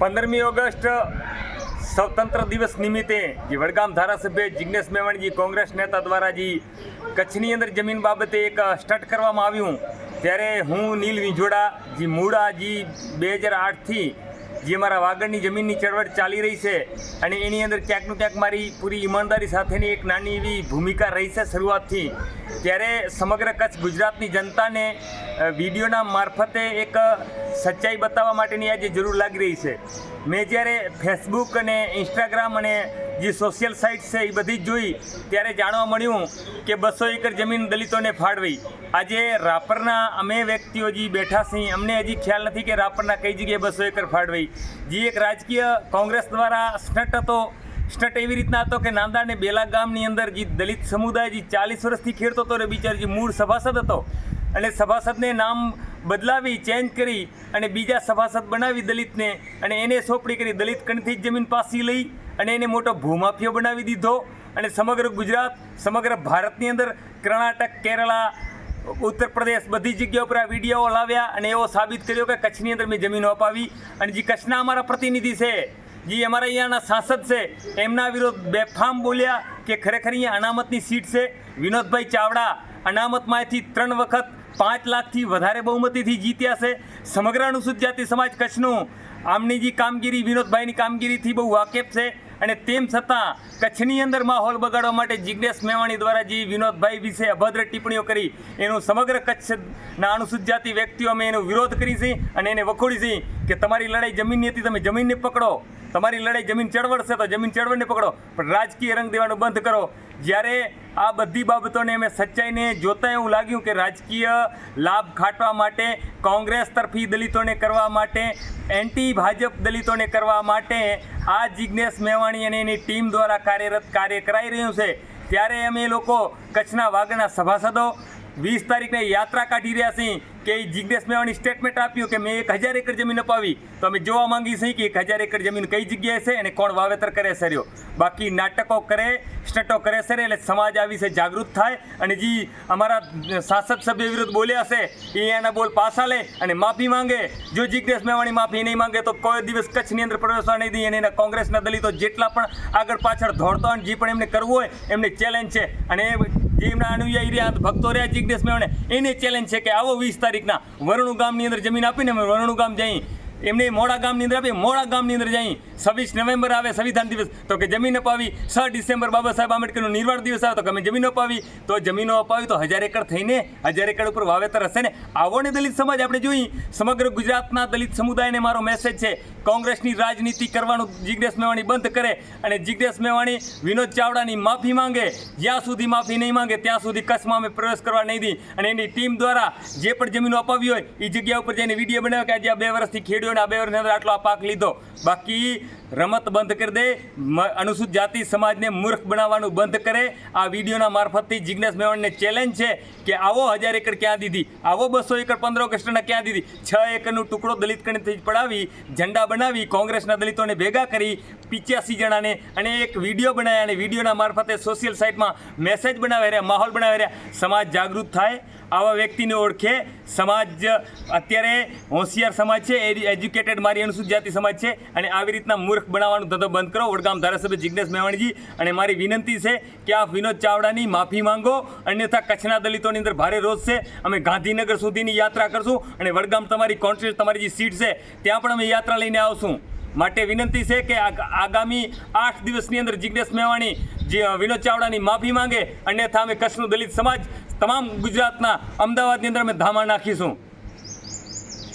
15મી August સ્વતંત્ર દિવસ નિમિત્તે જે વડગામ ધારાસભ્ય જિગ્નેશ મેવાણીજી કોંગ્રેસ નેતા દ્વારા જે કચ્છની અંદર જમીન બાબતે એક સ્ટન્ટ કરવામાં આવ્યું, ત્યારે હું નીલ વિંજોડા જે મૂળા જે 2008થી જે મારા વાગડની જમીનની ચળવળ ચાલી રહી છે અને એની અંદર ક્યાંકનું ક્યાંક મારી પૂરી ઈમાનદારી સાથેની એક નાની એવી ભૂમિકા રહી છે શરૂઆતથી, ત્યારે સમગ્ર કચ્છ ગુજરાતની જનતાને વિડીયોના મારફતે એક સચ્ચાઈ બતાવવા માટેની આજે જરૂર લાગી રહી છે. મેં જ્યારે ફેસબુક અને ઇન્સ્ટાગ્રામ અને જે સોશિયલ સાઇટ્સ છે એ બધી જ જોઈ ત્યારે જાણવા મળ્યું કે 200 એકર જમીન દલિતોને ફાળવી. આજે રાપરના અમે વ્યક્તિઓ જે બેઠા છીએ અમને હજી ખ્યાલ નથી કે રાપરના કઈ જગ્યાએ 200 એકર ફાળવી. જે એક રાજકીય કોંગ્રેસ દ્વારા સ્ટન્ટ હતો, સ્ટન્ટ એવી રીતના હતો કે નાંદા અને બેલા ગામની અંદર જે દલિત સમુદાય જે 40 વર્ષથી ખેડતો હતો ને બિચારો જે મૂળ સભાસદ હતો અને સભાસદને નામ બદલાવી ચેન્જ કરી અને બીજા સભાસદ બનાવી દલિતને અને એને સોંપણી કરી, દલિત કણથી જમીન પાછી લઈ અને એને મોટો ભૂમાફિયો બનાવી દીધો અને સમગ્ર ગુજરાત સમગ્ર ભારતની અંદર કર્ણાટક, કેરળા, ઉત્તર પ્રદેશ બધી જગ્યાઓ પર આ વિડીયો લાવ્યા અને એવો સાબિત કર્યો કે કચ્છની અંદર મેં જમીનો અપાવી. અને જે કચ્છના અમારા પ્રતિનિધિ છે, જે અમારા અહીંયાના સાંસદ છે, એમના વિરોધ બેફામ બોલ્યા કે ખરેખર અહીંયા અનામતની સીટ છે. વિનોદભાઈ ચાવડા અનામતમાંથી 3 વખત 5 લાખથી વધારે બહુમતીથી જીત્યા છે. સમગ્ર અનુસૂચિત જાતિ સમાજ કચ્છનું આમની જે કામગીરી વિનોદભાઈની કામગીરીથી બહુ વાકેફ છે અને તેમ છતાં કચ્છની અંદર માહોલ બગાડવા માટે જિગ્નેશ મેવાણી દ્વારા જે વિનોદભાઈ વિશે અભદ્ર ટિપ્પણીઓ કરી એનું સમગ્ર કચ્છના અનુસૂચિત જાતિ વ્યક્તિઓ અમે એનો વિરોધ કરી છે અને એને વખોડી છે કે તમારી લડાઈ જમીનની હતી, તમે જમીનને પકડો. તમારી લડાઈ જમીન ચળવળ છે તો જમીન ચળવળને પકડો, પણ રાજકીય રંગ દેવાનું બંધ કરો. જ્યારે આ બધી બાબતોને અમે સચ્ચાઈને જોતા એવું લાગ્યું કે રાજકીય લાભ ખાટવા માટે, કોંગ્રેસ તરફી દલિતોને કરવા માટે, એન્ટી ભાજપ દલિતોને કરવા માટે આ જિગ્નેશ મેવાણી અને એની ટીમ દ્વારા કાર્ય કરાઈ રહ્યું છે. ત્યારે અમે લોકો કચ્છના વાગડના સભાસદો 20 તારીખને યાત્રા કાઢી રહ્યા છીએ કે જિગ્નેશ મેવાણી સ્ટેટમેન્ટ આપ્યું કે મેં 1000 એકર જમીન અપાવી, તો અમે જોવા માંગીએ છીએ કે 1000 એકર જમીન કઈ જગ્યાએ છે અને કોણ વાવેતર કરે છે રહ્યો. બાકી નાટકો કરે, સ્ટન્ટો કરે છે એટલે સમાજ આ વિશે જાગૃત થાય અને જે અમારા સાંસદ સભ્ય વિરુદ્ધ બોલ્યા છે એ એના બોલ પાછા લે અને માફી માંગે. જો જિગ્નેશ મેવાણી માફી નહીં માંગે તો કોઈ દિવસ કચ્છની અંદર પ્રવેશવા નહીં દે. અને એના કોંગ્રેસના દલિતો જેટલા પણ આગળ પાછળ દોડતા હોય જે પણ એમને કરવું હોય એમને ચેલેન્જ છે. અને જે એમના અનુયાયી રહ્યા ભક્તો રહ્યા જિગ્નેશ મેવાણી એને ચેલેન્જ છે કે આવો 20 તારીખના વરણુ ગામની અંદર જમીન આપીને અમે વરણુ ગામ જઈ, એમને મોડા ગામની અંદર આપી મોડા ગામની અંદર જઈ. 26 નવેમ્બર આવે સંવિધાન દિવસ તો કે જમીન અપાવી, 6 ડિસેમ્બર બાબા સાહેબ આંબેડકરનો નિર્વાણ દિવસ આવે તો કે અમે જમીનો અપાવી. તો જમીનો અપાવી તો 1000 એકર થઈને 1000 એકર ઉપર વાવેતર હશે ને. આવો ને દલિત સમાજ આપણે જોઈ. સમગ્ર ગુજરાતના દલિત સમુદાયને મારો મેસેજ છે, કોંગ્રેસની રાજનીતિ કરવાનું જિગ્નેશ મેવાણી બંધ કરે અને જિગ્નેશ મેવાણી વિનોદ ચાવડાની માફી માંગે. જ્યાં સુધી માફી નહીં માંગે ત્યાં સુધી કચ્છમાં અમે પ્રવેશ કરવા નહીં દી. અને એની ટીમ દ્વારા જે પણ જમીનો અપાવી હોય એ જગ્યા ઉપર જઈને વિડીયો બનાવ્યો કે આજે આ 2 વર્ષથી ખેડ્યો અને આ 2 વર્ષની અંદર આટલો આ પાક લીધો. બાકી રમત બંધ કરી દે, અનુસૂચિત જાતિ સમાજને મૂર્ખ બનાવવાનું બંધ કરે. આ વિડીયોના મારફતથી જિગ્નેશ મેવાણીને ચેલેન્જ છે કે આવો 1000 એકર ક્યાં દીધી, આવો 200 એકર 15 ઓગસ્ટના ક્યાં દીધી. 6 એકરનો ટુકડો દલિત કણીથી પડાવી, ઝંડા બનાવી, કોંગ્રેસના દલિતોને ભેગા કરી 85 જણાને અને એક વિડીયો બનાવ્યા અને વિડીયોના મારફતે સોશિયલ સાઇટમાં મેસેજ બનાવી રહ્યા, માહોલ બનાવી રહ્યા. સમાજ જાગૃત થાય, આવા વ્યક્તિને ઓળખે. સમાજ અત્યારે હોશિયાર સમાજ છે, એજ્યુકેટેડ મારી અનુસૂચિત જાતિ સમાજ છે અને આવી રીતના મૂર્ખ બનાવવાનું ધંધો બંધ કરો. વડગામ ધારાસભ્ય જિગ્નેશ મેવાણીજી અને મારી વિનંતી છે કે આ વિનોદ ચાવડાની માફી માંગો, અન્યથા કચ્છના દલિતોની અંદર ભારે રોષ છે. અમે ગાંધીનગર સુધીની યાત્રા કરશું અને વડગામ તમારી કોન્સ્ટિટ્યુશન તમારી જે સીટ છે ત્યાં પણ અમે યાત્રા લઈને આવશું. માટે વિનંતી છે કે આગામી 8 દિવસની અંદર જિગ્નેશ મેવાણી જે વિનોદ ચાવડાની માફી માંગે, અન્યથા અમે કચ્છનું દલિત સમાજ તમામ ગુજરાતના અમદાવાદની અંદર અમે ધામા નાખીશું.